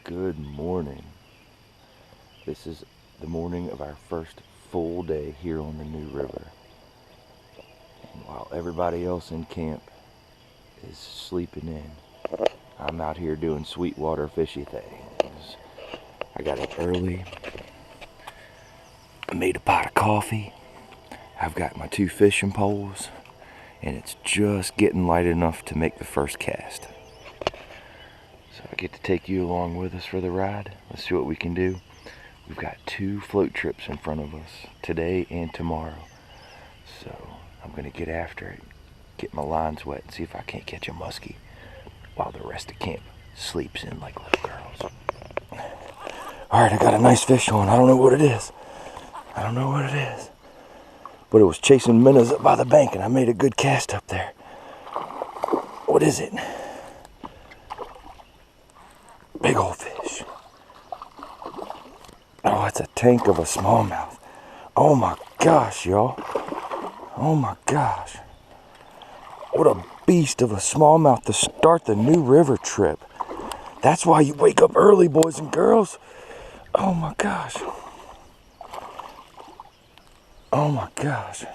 Good morning. This is the morning of our first full day here on the New River. And while everybody else in camp is sleeping in, I'm out here doing sweetwater fishy things. I got up early. I made a pot of coffee. I've got my 2 fishing poles, and it's just getting light enough to make the first cast. So I get to take you along with us for the ride. Let's see what we can do. We've got 2 float trips in front of us, today and tomorrow. So I'm gonna get after it, get my lines wet, and see if I can't catch a muskie while the rest of camp sleeps in like little girls. All right, I got a nice fish on. I don't know what it is. But it was chasing minnows up by the bank, and I made a good cast up there. What is it? Big old fish. Oh, it's a tank of a smallmouth. Oh my gosh, y'all. Oh my gosh. What a beast of a smallmouth to start the New River trip. That's why you wake up early, boys and girls. Oh my gosh. Oh my gosh.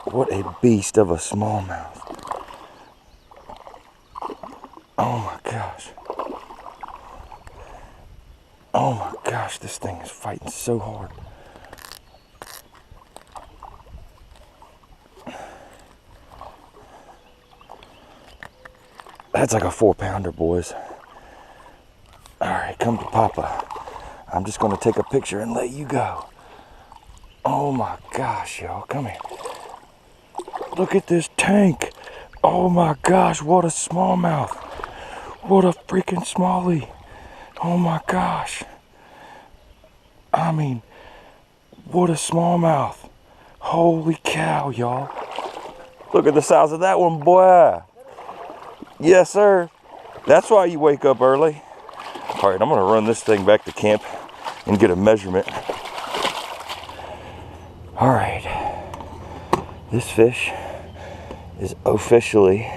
What a beast of a smallmouth. Oh my gosh. Oh my gosh, this thing is fighting so hard. That's like a 4-pounder, boys. All right, come to Papa. I'm just gonna take a picture and let you go. Oh my gosh, y'all, come here. Look at this tank. Oh my gosh, what a smallmouth. What a freaking smallie. Oh my gosh. I mean, what a smallmouth. Holy cow, y'all. Look at the size of that one, boy. Yes, sir. That's why you wake up early. All right, I'm gonna run this thing back to camp and get a measurement. All right. This fish is officially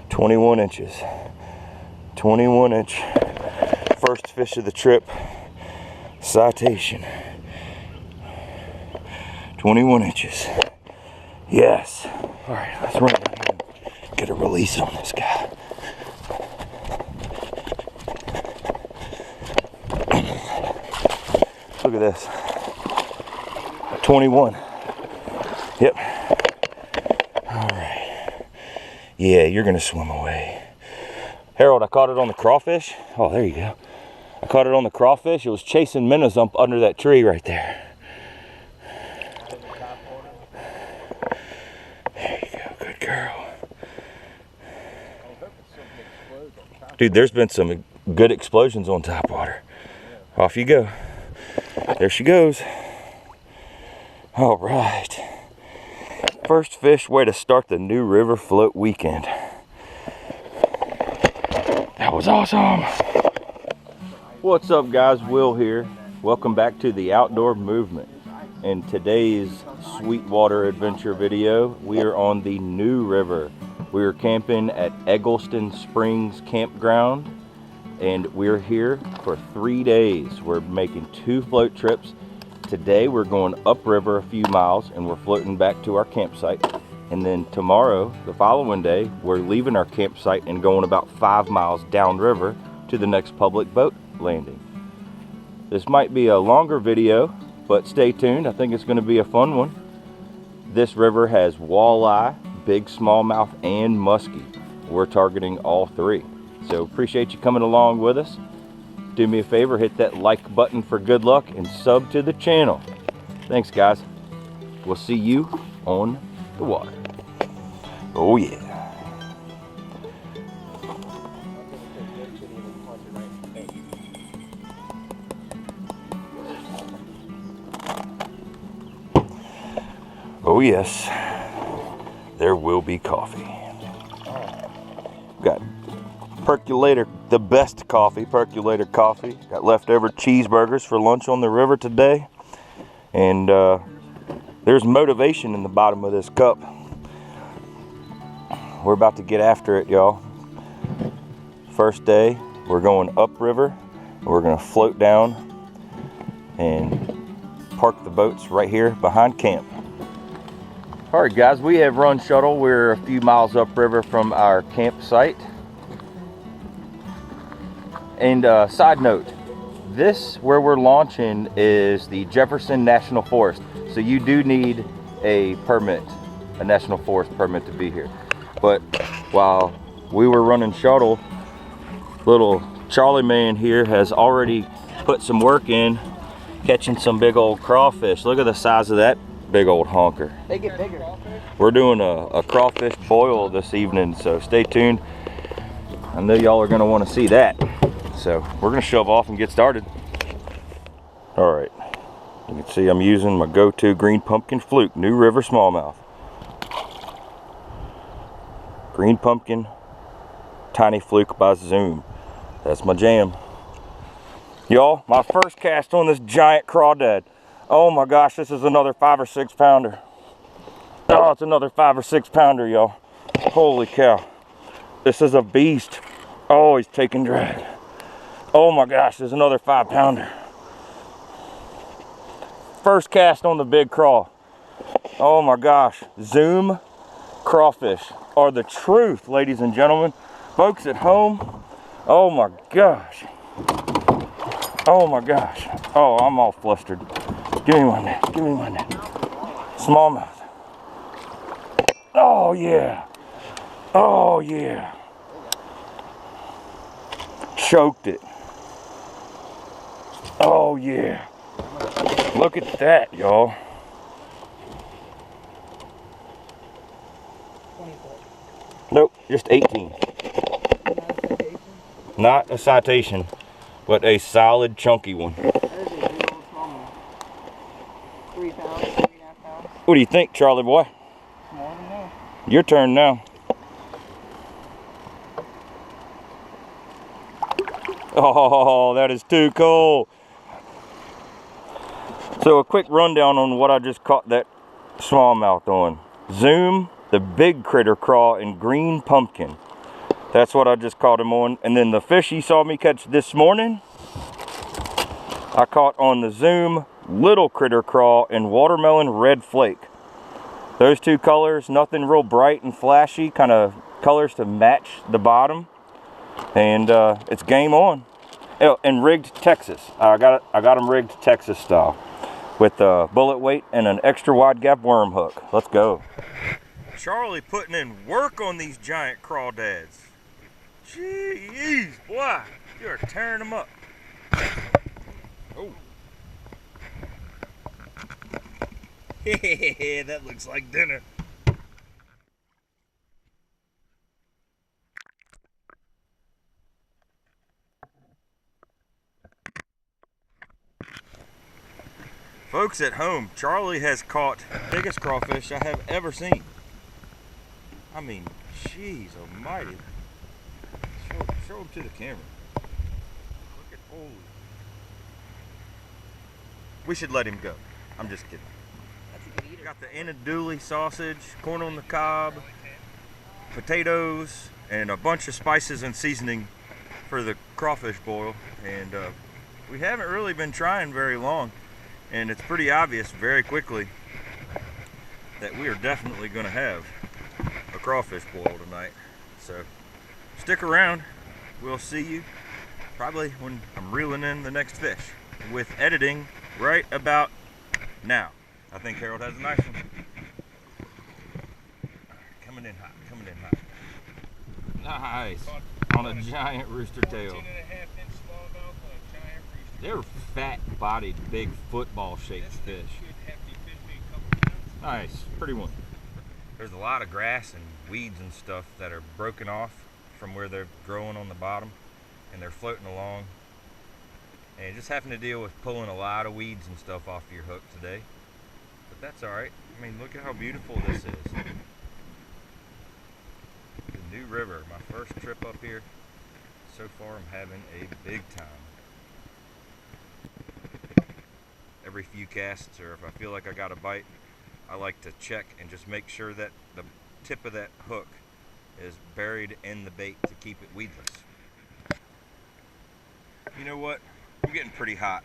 21 inches. 21 inch. First fish of the trip. Citation. 21 inches. Yes. All right, let's run down here and get a release on this guy. Look at this. 21. Yep. All right. Yeah, you're gonna swim away. Harold, I caught it on the crawfish. Oh, there you go. I caught it on the crawfish. It was chasing minnows up under that tree right there. There you go, good girl. Dude, there's been some good explosions on top water. Off you go. There she goes. All right. First fish, way to start the New River float weekend. That was awesome. What's up, guys? Will here. Welcome back to the Outdoor Movement. In today's Sweetwater adventure video, we are on the New River. We are camping at Eggleston Springs Campground, and we're here for 3 days. We're making 2 float trips. Today we're going upriver a few miles and we're floating back to our campsite. And then tomorrow, the following day, we're leaving our campsite and going about 5 miles downriver to the next public boat landing. This might be a longer video, but stay tuned. I think it's going to be a fun one. This river has walleye, big smallmouth, and muskie. We're targeting all 3. So appreciate you coming along with us. Do me a favor, hit that like button for good luck and sub to the channel. Thanks, guys. We'll see you on the water. Oh yeah. Oh yes. There will be coffee. Got percolator, the best coffee, percolator coffee. Got leftover cheeseburgers for lunch on the river today. And there's motivation in the bottom of this cup. We're about to get after it, y'all. First day, we're going upriver. We're gonna float down and park the boats right here behind camp. All right, guys, we have run shuttle. We're a few miles upriver from our campsite. And side note, this where we're launching is the Jefferson National Forest. So you do need a permit, a National Forest permit to be here. But while we were running shuttle, little Charlie man here has already put some work in catching some big old crawfish. Look at the size of that big old honker. They get bigger. We're doing a crawfish boil this evening, so stay tuned. I know y'all are gonna wanna see that. So we're gonna shove off and get started. All right, you can see I'm using my go-to green pumpkin fluke, New River smallmouth. Green pumpkin, tiny fluke by Zoom. That's my jam. Y'all, my first cast on this giant crawdad. Oh my gosh, this is another 5 or 6 pounder. Oh, it's another 5 or 6 pounder, y'all. Holy cow. This is a beast. Oh, he's taking drag. Oh my gosh, there's another 5 pounder. First cast on the big craw. Oh my gosh, Zoom crawfish are the truth, ladies and gentlemen. Folks at home, oh my gosh. Oh my gosh. Oh, I'm all flustered. Give me one there, give me one there. Smallmouth. Oh yeah. Oh yeah. Choked it. Oh yeah. Look at that, y'all. 24. Nope, just 18. Not a citation, but a solid chunky one. That is a big old smallmouth. 3 pounds, 3.5 pounds. What do you think, Charlie boy? More than that. Your turn now. Oh, that is too cool. So a quick rundown on what I just caught that smallmouth on. Zoom, the big critter craw, and green pumpkin. That's what I just caught him on. And then the fish you saw me catch this morning, I caught on the Zoom little critter craw and watermelon red flake. Those two colors, nothing real bright and flashy, kind of colors to match the bottom. And it's game on. Oh, and rigged Texas. I got them rigged Texas style with bullet weight and an extra wide gap worm hook. Let's go. Charlie putting in work on these giant crawdads. Jeez, boy, you're tearing them up. Oh. That looks like dinner. Folks at home, Charlie has caught the biggest crawfish I have ever seen. I mean, jeez almighty. Show him to the camera. Look at, holy. We should let him go. I'm just kidding. Got the andouille sausage, corn on the cob, potatoes, and a bunch of spices and seasoning for the crawfish boil. And we haven't really been trying very long. And it's pretty obvious very quickly that we are definitely going to have a crawfish boil tonight. So stick around. We'll see you probably when I'm reeling in the next fish with editing right about now. I think Harold has a nice one. Coming in hot, coming in hot. Nice. On a giant rooster tail. They're fat-bodied, big football-shaped fish. Nice, pretty one. There's a lot of grass and weeds and stuff that are broken off from where they're growing on the bottom, and they're floating along. And you just having to deal with pulling a lot of weeds and stuff off your hook today. But that's all right. I mean, look at how beautiful this is. The New River, my first trip up here. So far, I'm having a big time. Every few casts, or if I feel like I got a bite, I like to check and just make sure that the tip of that hook is buried in the bait to keep it weedless. You know what? I'm getting pretty hot.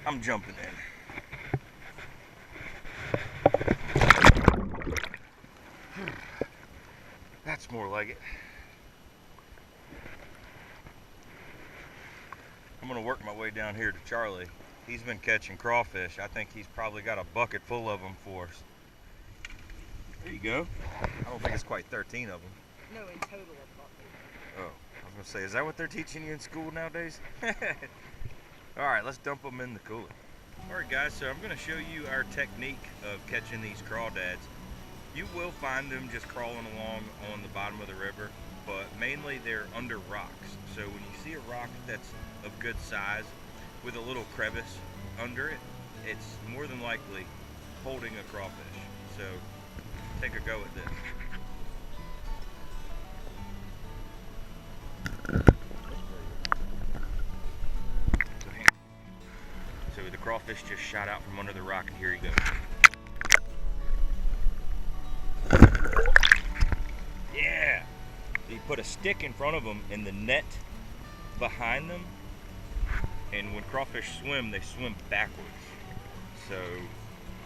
I'm jumping in. That's more like it. I'm gonna work my way down here to Charlie. He's been catching crawfish. I think he's probably got a bucket full of them for us. There you go. I don't think it's quite 13 of them. No, in total a bucket. Oh, I was gonna say, is that what they're teaching you in school nowadays? All right, let's dump them in the cooler. All right, guys, so I'm gonna show you our technique of catching these crawdads. You will find them just crawling along on the bottom of the river, but mainly they're under rocks. So when you see a rock that's of good size with a little crevice under it, it's more than likely holding a crawfish. So take a go at this. So the crawfish just shot out from under the rock, and here you go. Yeah! You put a stick in front of them and the net behind them, and when crawfish swim, they swim backwards. So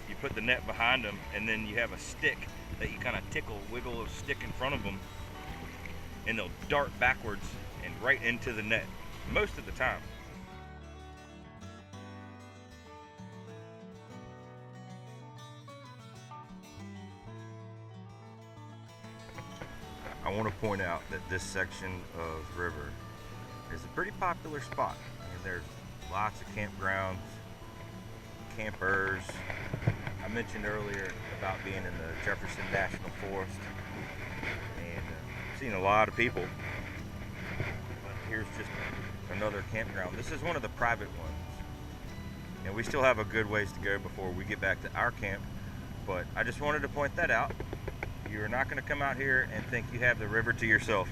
you put the net behind them, and then you have a stick that you kind of tickle, wiggle a stick in front of them, and they'll dart backwards and right into the net most of the time. I want to point out that this section of river is a pretty popular spot. I mean, there's lots of campgrounds, campers. I mentioned earlier about being in the Jefferson National Forest, and seen a lot of people. But here's just another campground. This is one of the private ones, and we still have a good ways to go before we get back to our camp, but I just wanted to point that out. You're not going to come out here and think you have the river to yourself.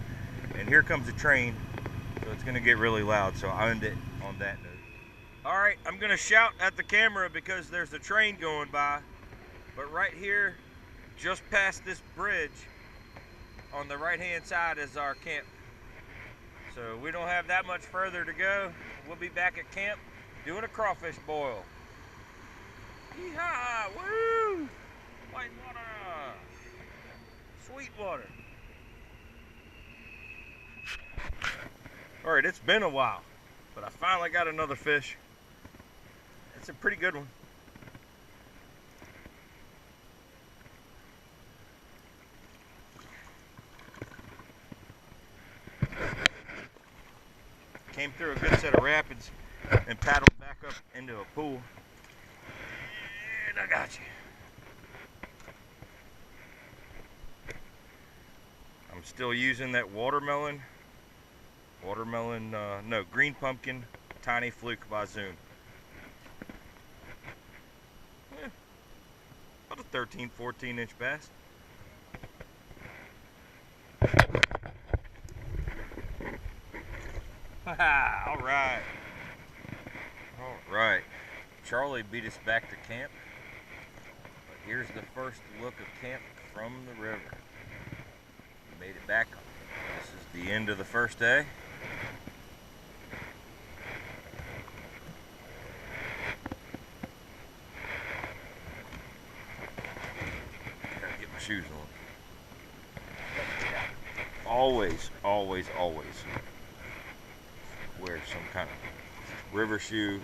And here comes a train, so it's going to get really loud, so I end it on that note. All right, I'm going to shout at the camera because there's a train going by, but right here, just past this bridge, on the right-hand side is our camp. So we don't have that much further to go. We'll be back at camp doing a crawfish boil. Yeehaw! Woo! White water! Sweet water. All right, it's been a while, but I finally got another fish. It's a pretty good one. Came through a good set of rapids and paddled back up into a pool. And I got you. I'm still using that green pumpkin tiny fluke by Zoom. About a 13, 14-inch bass. All right. All right. Charlie beat us back to camp. But here's the first look of camp from the river. Made it back. This is the end of the first day. Gotta get my shoes on. Always wear some kind of river shoe,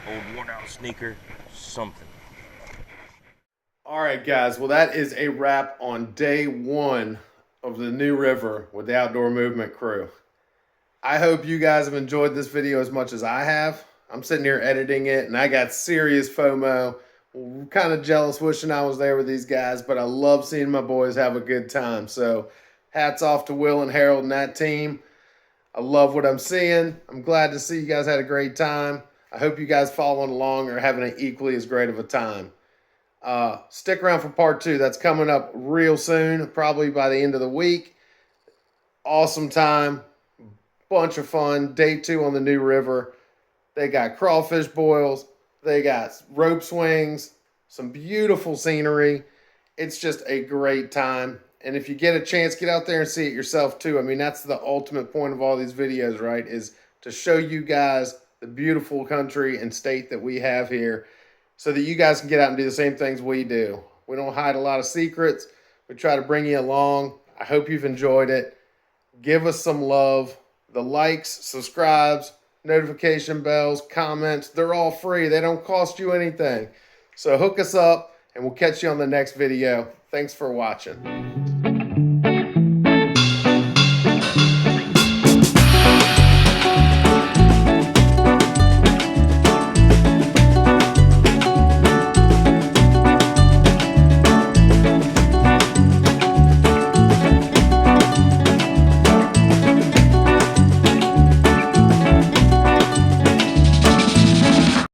old worn out sneaker, something. All right, guys. Well, that is a wrap on day one of the new river with the Outdoor Movement crew. I hope you guys have enjoyed this video as much as I have. I'm sitting here editing it, and I got serious FOMO. Kind of jealous wishing I was there with these guys, but I love seeing my boys have a good time. So hats off to Will and Harold and that team. I love what I'm seeing. I'm glad to see you guys had a great time. I hope you guys following along are having an equally as great of a time. Stick around for part 2. That's coming up real soon, probably by the end of the week. Awesome time. Bunch of fun. Day 2 on the new river. They got crawfish boils. They got rope swings. Some beautiful scenery. It's just a great time. And if you get a chance, get out there and see it yourself too. I mean, that's the ultimate point of all these videos, right? Is to show you guys the beautiful country and state that we have here so that you guys can get out and do the same things we do. We don't hide a lot of secrets. We try to bring you along. I hope you've enjoyed it. Give us some love. The likes, subscribes, notification bells, comments, they're all free. They don't cost you anything. So hook us up and we'll catch you on the next video. Thanks for watching.